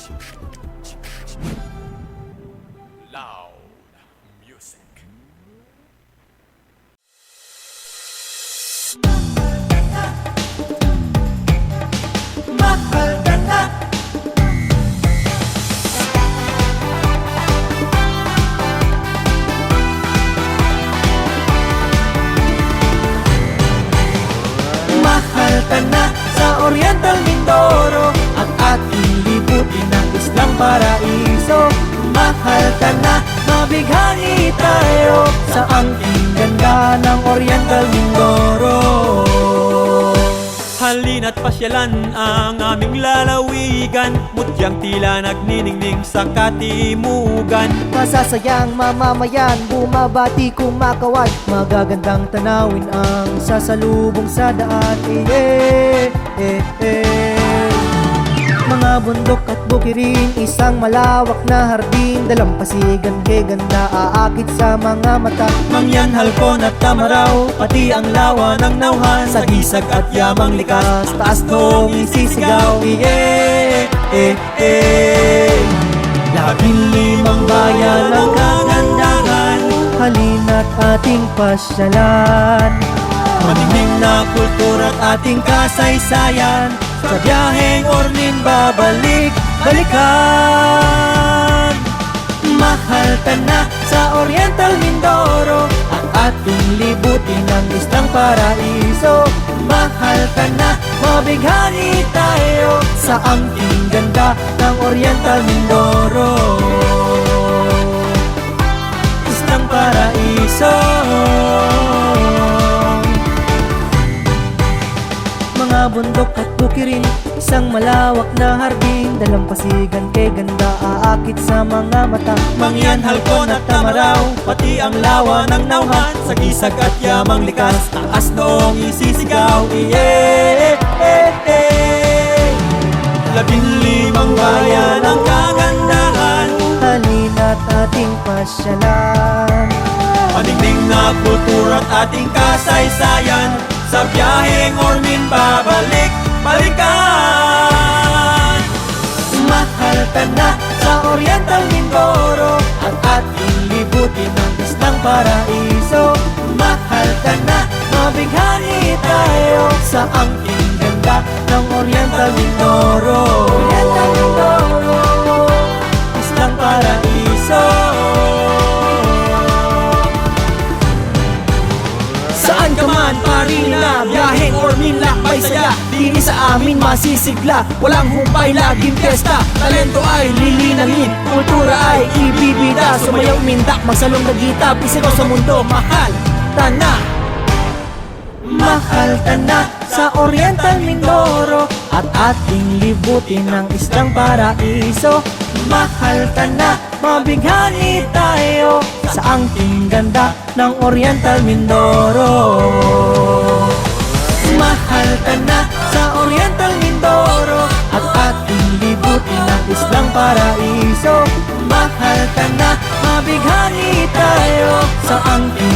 Loud music. Mahal ka na. Mahal ka na sa Oriental Mindoro at ating libutin ang Islang Paraiso. Mahal ka na, mabighani tayo sa angking ganda ng Oriental Mindoro. Halina't pasyalan ang aming lalawigan, mutyang tila nagniningning sa katimugan. Masasayang mamamayan, bumabati kumakawat, magagandang tanawin ang sasalubong sa daan. Mga bundok at bukirin, isang malawak na hardin, dalampasigan kay ganda aakit sa mga mata. Mangyanhal ko na tamaraw, pati ang lawa ng nauhan, sagisag at yamang likas, taas nung isisigaw. 15 bayan ang kagandahan, halina't ating pasyalan. Maningning na kultura at ating kasaysayan, Sa biyaheng Ormin babalik, balikan. Mahal ka na sa Oriental Mindoro at ating libutin ang Islang Paraiso. Mahal ka na, mabighani tayo sa angking ganda ng Oriental Mindoro. Islang Paraiso. Mga bundok at bukirin, isang malawak na hardin, dalampasigan kay ganda aakit sa mga mata. mangyanhal ko na tamaraw, pati ang lawa ng nauhan, sagisag at yamang likas, taas noong isisigaw. 15 bayan ang kagandahan, Halina't ating pasyalan. maningning na kultura at ating kasaysayan, sa biyaheng Ormin babalik, balikan. Mahal ka na sa Oriental Mindoro at ating libutin ang Islang Paraiso. Mahal ka na, mabighani tayo sa angking ganda ng Oriental Mindoro. Oriental Mindoro, Islang Paraiso. Saan ka man, parina, biyaheng Ormin, lakbay saya. Dini sa amin masisigla, walang humpay, laging piyesta. Talento ay lilinangin, kultura ay ibibida. Sumayaw mindak, magsalong nagita, pisigaw sa mundo. Mahal ka na, mahal ka na sa Oriental Mindoro at ating libutin ang Islang Paraiso. Mahal ka na, mabighani tayo sa angking ganda ng Oriental Mindoro. Mahal ka na sa Oriental Mindoro at ating libutin ang Islang Paraiso. Mahal ka na, mabighani tayo sa angking